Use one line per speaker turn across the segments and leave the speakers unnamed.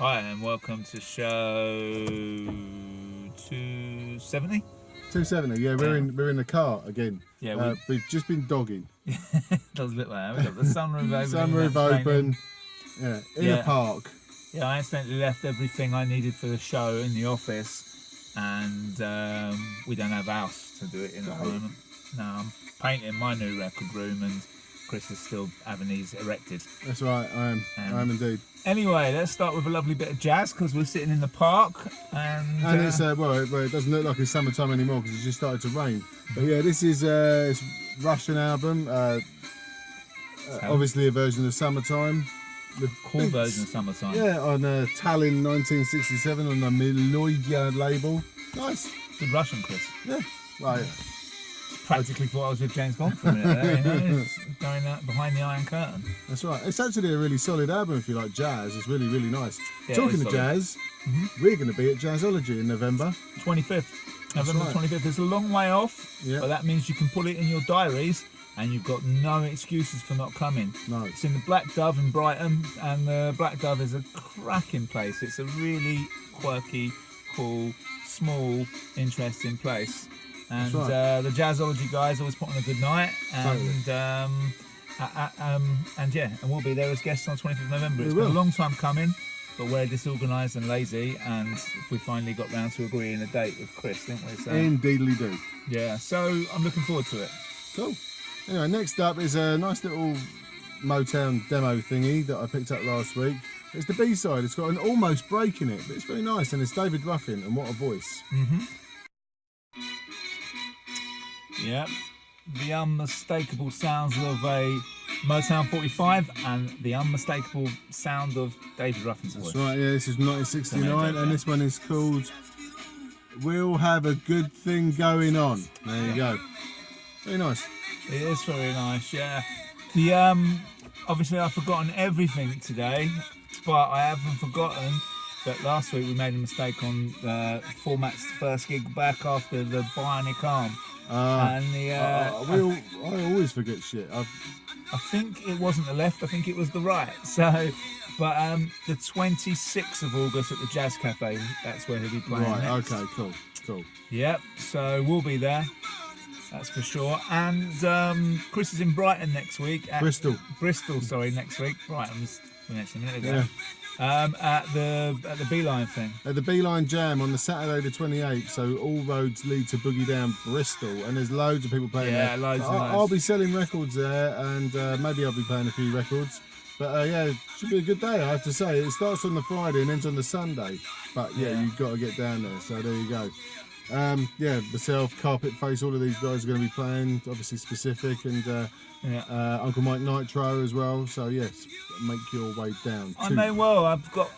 Hi and welcome to show 270.
270. Yeah, we're in the car again.
Yeah,
we've just been dogging.
Does look like that. We've got the sunroof open.
Sunroof open. Yeah, in a park.
Yeah, I accidentally left everything I needed for the show in the office, and we don't have a house to do it in at the moment. No, I'm painting my new record room, and Chris is still having these erected.
That's right, I am indeed.
Anyway, let's start with a lovely bit of jazz because we're sitting in the park, and
it's well, it doesn't look like it's summertime anymore because it's just started to rain. But yeah, this is it's a Russian album. Obviously a version of Summertime.
The cool version of Summertime.
Yeah, on Tallinn 1967 on the Melodia label. Nice.
Good Russian, Chris.
Yeah. Right.
Practically thought I was with James Bond for a minute there, you know, it's going out behind the Iron Curtain.
That's right. It's actually a really solid album if you like jazz. It's really, really nice.
Yeah,
Talking of jazz, we're going to be at Jazzology in November.
25th. November 25th. It's a long way off, but that means you can put it in your diaries and you've got no excuses for not coming.
No.
It's in the Black Dove in Brighton, and the Black Dove is a cracking place. It's a really quirky, cool, small, interesting place. And the Jazzology guys always put on a good night, and and we'll be there as guests on 25th of November. It's been a long time coming, but we're disorganised and lazy, and we finally got round to agreeing a date with Chris, didn't we? So,
indeedly do.
Yeah, so I'm looking forward to it.
Cool. Anyway, next up is a nice little Motown demo thingy that I picked up last week. It's the B-side. It's got an almost break in it, but it's very nice, and it's David Ruffin, and what a voice.
Yep, the unmistakable sounds of a Motown 45 and the unmistakable sound of David Ruffin's voice.
That's right, yeah, this is 1969 and this one is called We'll Have a Good Thing Going On. There you go. Very nice.
It is very nice, yeah. The obviously I've forgotten everything today, but I haven't forgotten that last week we made a mistake on Format's first gig back after the Bionic Arm. And the
I always forget shit.
I think it wasn't the left, I think it was the right. So, but the 26th of August at the Jazz Cafe, that's where he'll be playing next.
Okay, cool.
Yep, so we'll be there, that's for sure. And Chris is in Brighton next week.
Bristol,
next week. Brighton's we mentioned a minute ago. Yeah. At the Beeline thing.
At the Beeline Jam on the Saturday the 28th, so all roads lead to Boogie Down Bristol, and there's loads of people playing there.
Yeah, loads and loads.
I'll be selling records there, and maybe I'll be playing a few records. But yeah, it should be a good day, I have to say. It starts on the Friday and ends on the Sunday. But yeah, you've got to get down there, so there you go. Yeah, myself, Carpet Face, all of these guys are going to be playing, obviously Specific, and Uncle Mike Nitro as well. So yes, make your way down.
I may well. I've got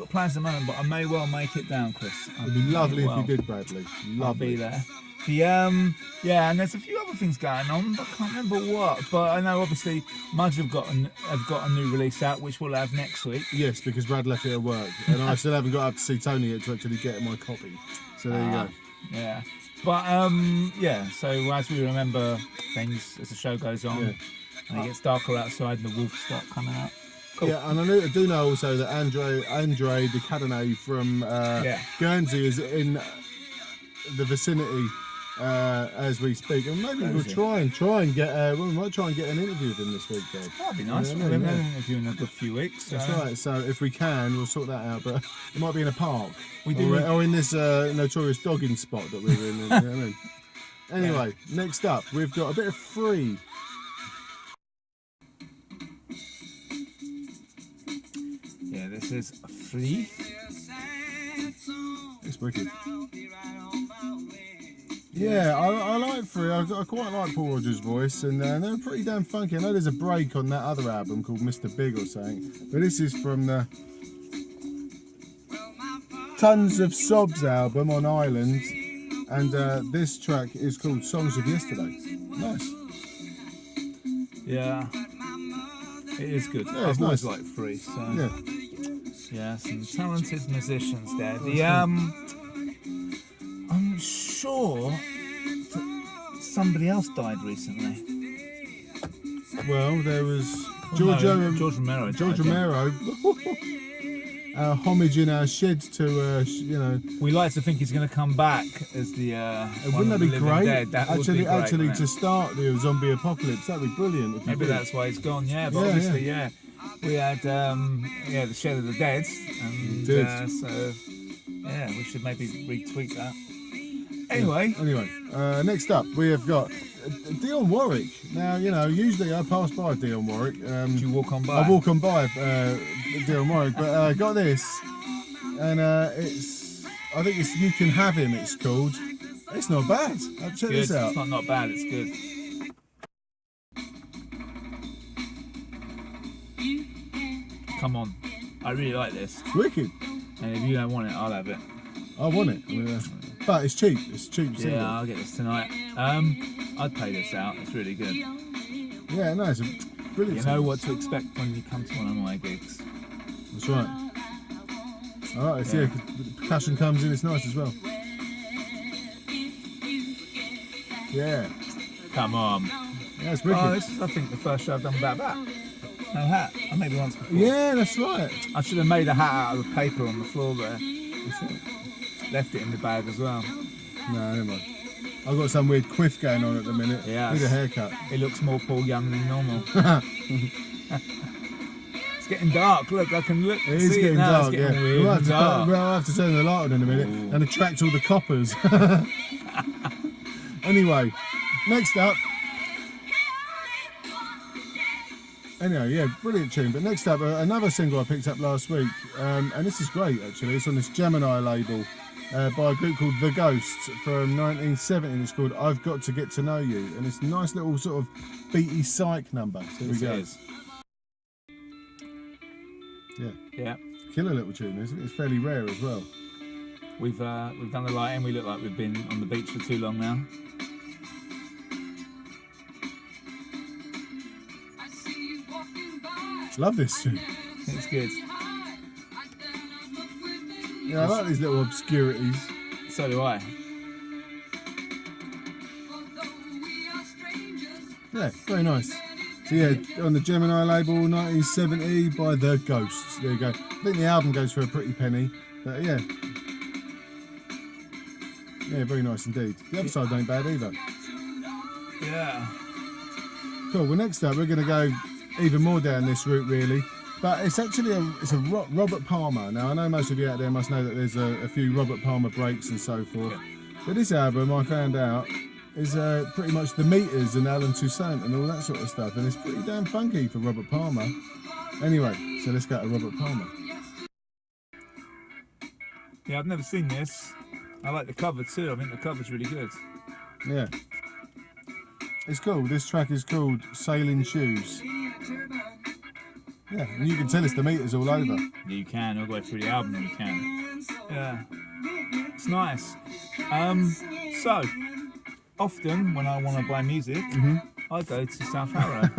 plans at the moment, but I may well make it down, Chris.
It'd be lovely if you did, Bradley. Lovely.
I'll be there. Yeah, and there's a few other things going on, but I can't remember what. But I know obviously Mudge have got a new release out, which we'll have next week.
Yes, because Brad left it at work, and I still haven't got up to see Tony yet to actually get my copy. So there you go.
Yeah, but yeah. So as we remember things as the show goes on, and it gets darker outside, and the wolves start coming out. Cool.
Yeah, and I do know also that Andre de Cadenet from Guernsey is in the vicinity as we speak, and maybe we'll try and get we might try and get an interview with him this week, Dave.
That'd be nice. We've been interviewing in a good few weeks.
That's right. So if we can, we'll sort that out. But it might be in a park, or in this notorious dogging spot that we're in. You know what I mean? Anyway, next up we've got a bit of Free.
Yeah, this is Free.
It's wicked. Yeah, I like Free. I quite like Paul Rodgers' voice, and they're pretty damn funky. I know there's a break on that other album called Mr. Big or something, but this is from the Tons of Sobs album on Island, and this track is called Songs of Yesterday. Nice.
Yeah, it is good.
Yeah,
I've always
nice.
liked Free. So
yeah,
some talented musicians there. I'm sure that somebody else died recently.
Well, there was George Romero.
George Romero.
George Romero. homage in our shed to,
We like to think he's going to come back as the.
wouldn't that be great?
Dead. That would be great,
actually,
wouldn't
to
it?
start the zombie apocalypse, that'd be brilliant. If you
Maybe
did.
that's why he's gone. Yeah, but
Yeah,
obviously, yeah. We had the Shed of the Dead, and so yeah, we should maybe retweet that. Anyway,
next up we have got Dion Warwick. Now, usually I pass by Dion Warwick.
do you walk on by?
I walk on by Dion Warwick, but I got this, and I think it's You Can Have Him. It's called. It's not bad. Check this out.
It's not bad. It's good. Come on, I really like this.
It's wicked.
And if you don't want it, I'll have it.
I want it. But it's cheap. It's cheap. Single.
Yeah, I'll get this tonight. I'd pay this out. It's really good.
Yeah, no, it's a brilliant.
You know what to expect when you come to one of my gigs.
That's right. All right, yeah, 'cause the percussion comes in. It's nice as well. Yeah.
Come on.
Yeah, it's wicked.
Oh, this is, I think, the first show I've done without that. No hat. I made it once before.
Yeah, that's right.
I should have made a hat out of the paper on the floor there. Left it in the bag as well.
No, never mind. I've got some weird quiff going on at the minute.
Yeah.
Need a haircut.
It looks more Paul Young than normal. It's getting dark. Look, I can look.
It is
see
getting
it now.
dark,
It's getting
yeah.
weird and dark.
I'll have to turn the light on in a minute
Ooh.
and attract all the coppers. Anyway, next up. Anyway, yeah, brilliant tune. But next up, another single I picked up last week, and this is great actually. It's on this Gemini label by a group called The Ghosts from 1970. It's called I've Got to Get to Know You, and it's a nice little sort of beaty psych number. So here we go. Yeah, killer little tune, isn't it? It's fairly rare as well.
We've done the lighting. We look like we've been on the beach for too long now.
Love this tune.
It's good.
Yeah, I like these little obscurities.
So do I.
Yeah, very nice. So yeah, on the Gemini label, 1970 by The Ghosts. There you go. I think the album goes for a pretty penny, but yeah. Yeah, very nice indeed. The other side ain't bad either.
Yeah.
Cool, well next up we're going to go even more down this route really. But it's actually Robert Palmer. Now I know most of you out there must know that there's a few Robert Palmer breaks and so forth.
Yeah.
But this album I found out is pretty much the Meters and Alan Toussaint and all that sort of stuff, and it's pretty damn funky for Robert Palmer. Anyway, so let's go to Robert Palmer.
Yeah, I've never seen this. I like the cover too. I think the cover's really good.
Yeah, it's cool. This track is called Sailing Shoes. Yeah, and you can tell it's the Meters all over.
You can. All the way through the album, you can. Yeah, it's nice. So often when I want to buy music, I go to South Harrow.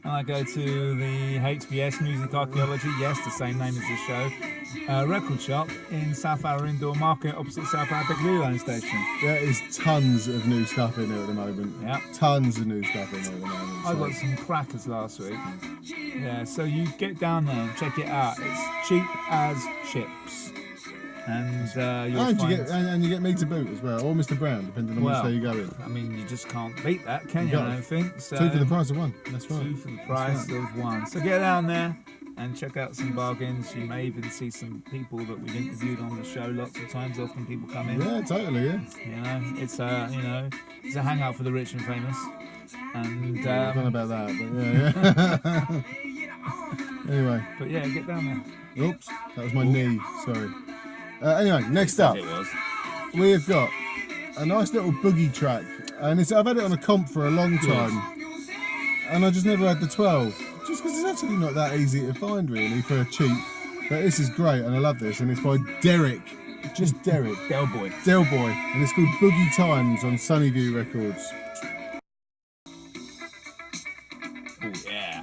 And I go to the HBS Music Archaeology, yes, the same name as the show, record shop in South Harrow Indoor Market opposite South Harrow Big Line Station.
There is tons of new stuff in there at the moment.
Yeah.
Tons of new stuff in there at the moment.
I got some crackers last week. Yeah, so you get down there and check it out. It's cheap as chips. And you'll
and you get me to boot as well, or Mr. Brown, depending on which day you go in.
I mean, you just can't beat that, can you? I don't think. So,
2 for the price of 1. That's right.
2 for the price of 1. So get down there and check out some bargains. You may even see some people that we've interviewed on the show lots of times. Often people come in.
Yeah, totally. Yeah.
You know, it's it's a hangout for the rich and famous. And
I don't know about that, but yeah. Anyway.
But yeah, get down there.
Oops, that was my knee. Sorry. Anyway, next up,
It was.
we have got a nice little boogie track, and I've had it on a comp for a long time, and I just never had the 12, just because it's actually not that easy to find really for cheap. But this is great, and I love this, and it's by Derek, just Derek,
Del Boy.
Del Boy, and it's called Boogie Times on Sunnyview Records.
Oh yeah.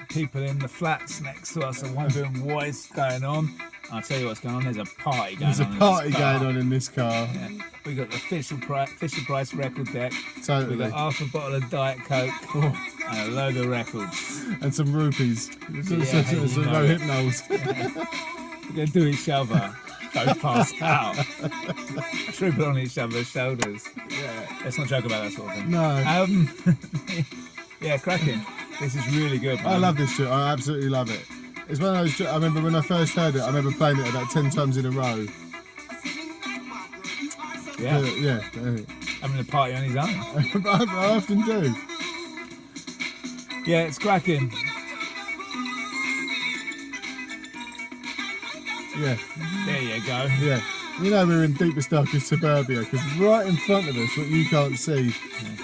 People in the flats next to us are wondering what is going on. I'll tell you what's going on. There's a party going on.
There's a party going on in this car.
Yeah. We got the Fisher Price record deck.
Totally.
We got half a bottle of Diet Coke. And a load of records.
And some rupees. Some
know it.
hypnos.
We're going to do each other. Both pass out. Triple on each other's shoulders.
Yeah.
Let's not joke about that sort of thing.
No.
Yeah, cracking. This is really good, man.
I love this shit. I absolutely love it. It's one of those. I remember when I first heard it. I remember playing it about 10 times in a row.
Yeah.
Yeah.
Having a party on his own.
I often do.
Yeah, it's cracking.
Yeah.
There you go.
Yeah. You know we're in deepest, darkest suburbia because right in front of us, what you can't see,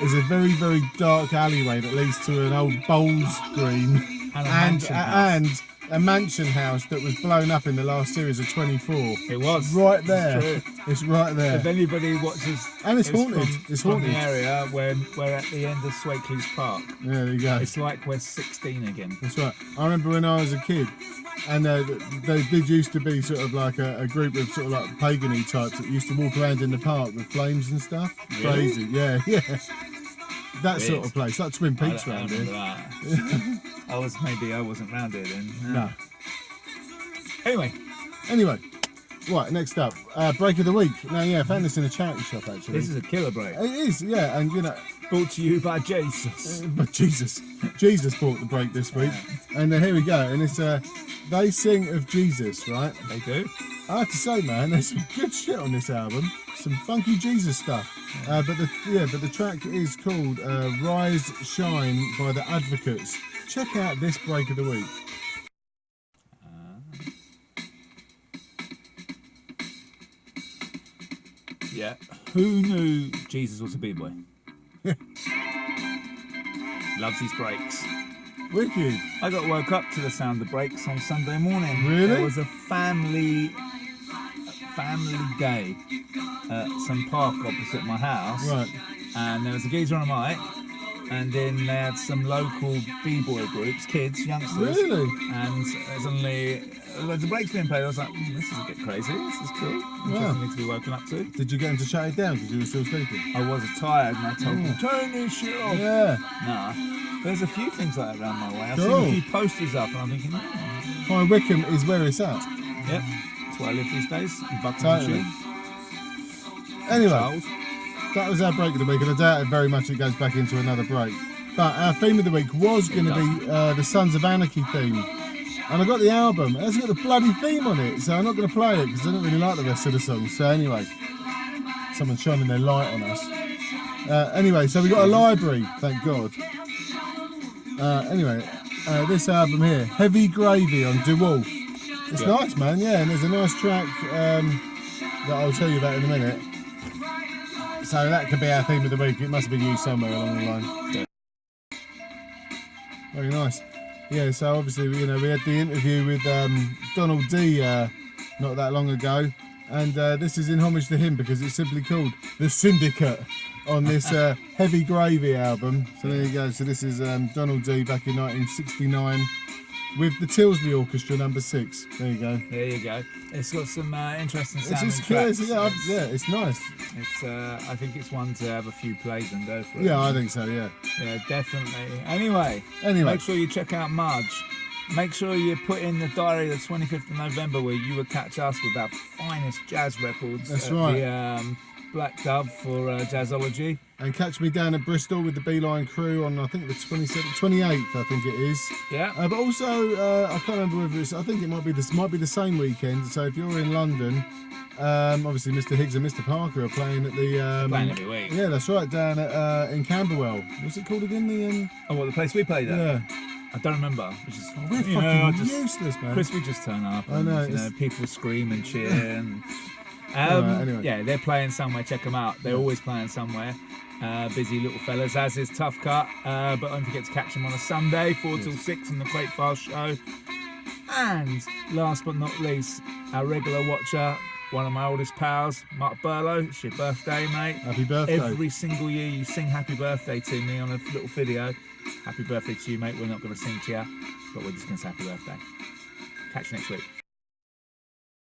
is a very, very dark alleyway that leads to an old bowls green
And
a mansion house that was blown up in the last series of 24.
It was.
Right there.
It's true.
It's right there.
If anybody watches,
And it's haunted. It's
from
haunted.
the area when we're at the end of Swakeleys Park.
Yeah, there you go.
It's like we're 16 again.
That's right. I remember when I was a kid, and there did used to be sort of like a group of sort of like pagan-y types that used to walk around in the park with flames and stuff.
Really?
Crazy. Yeah. That
Weird.
sort of place, like Twin Peaks
I
round
don't
here.
remember that. I wasn't round here then.
No.
Anyway,
Right, next up, break of the week. Now, yeah, I found this in a charity shop actually.
this is a killer break.
It is, yeah, and you know,
Brought to you by Jesus.
but Jesus brought the break this week, and here we go. And it's they sing of Jesus, right?
They do.
I have to say, man, there's some good shit on this album. Some funky Jesus stuff. But the track is called "Rise Shine" by the Advocates. Check out this break of the week.
Yeah. Who knew Jesus was a b-boy? Loves his breaks.
Wicked.
I got woke up to the sound of breaks on Sunday morning.
Really?
There was a family day at some park opposite my house.
Right.
And there was a geezer on a mic, and then they had some local b-boy groups, kids, youngsters.
Really?
And suddenly loads of breaks being played. I was like, this is a bit crazy. This is cool. Interesting to be woken up to.
Did you get him to shut it down because you were still sleeping?
I was tired, and I told him, turn this shit off.
Yeah.
Nah. There's a few things like that around my way. I've
Cool.
seen a few posters up, and I'm thinking,
High Wycombe is where it's at.
yep, that's where I live these days. In
Totally.
Buckinghamshire.
Anyway,
Charles.
that was our break of the week, and I doubt very much it goes back into another break. But our theme of the week was going to be the Sons of Anarchy theme. And I got the album, it hasn't got the bloody theme on it, so I'm not going to play it because I don't really like the rest of the songs. So anyway, someone's shining their light on us. Anyway, so we got a library, thank God. This album here, Heavy Gravy on DeWolf. It's nice, man, yeah, and there's a nice track that I'll tell you about in a minute. So that could be our theme of the week. It must have been used somewhere along the line.
Yeah.
Very nice. Yeah, so obviously, we had the interview with Donald D not that long ago, and this is in homage to him because it's simply called The Syndicate on this Heavy Gravy album. So there you go. So this is Donald D back in 1969 with the Tilsley Orchestra number 6. There you go.
There you go. It's got some interesting sounding
It's
tracks.
it's nice.
It's I think it's one to have a few plays and go for it.
Yeah, I think so. Yeah.
Yeah, definitely. Anyway, make sure you check out Marge. Make sure you put in the diary the 25th of November where you will catch us with our finest jazz records.
That's
at
right.
The Black Dove for Jazzology.
And catch me down at Bristol with the Beeline crew on I think the 28th. I think it is.
Yeah.
But also I can't remember whether it's. I think it might be the same weekend. So if you're in London, obviously Mr. Higgs and Mr. Parker are playing at the.
Playing every week.
Yeah, that's right. Down at in Camberwell. What's it called again? The
Oh, what, the place we played at?
yeah.
I don't remember. Which is,
We're
you know,
fucking useless, man.
Chris, we just turn up.
I
And,
know,
you know, people scream and cheer. And,
Anyway.
Yeah, they're playing somewhere. Check them out. They're always playing somewhere. Busy little fellas, as is Tough Cut. But don't forget to catch them on a Sunday, 4 till 6 on the Crate File Show. And last but not least, our regular watcher, one of my oldest pals, Mark Burlow. It's your birthday, mate.
Happy birthday.
Every single year you sing happy birthday to me on a little video. Happy birthday to you, mate. We're not going to sing to you, but we're just going to say happy birthday. Catch you next week.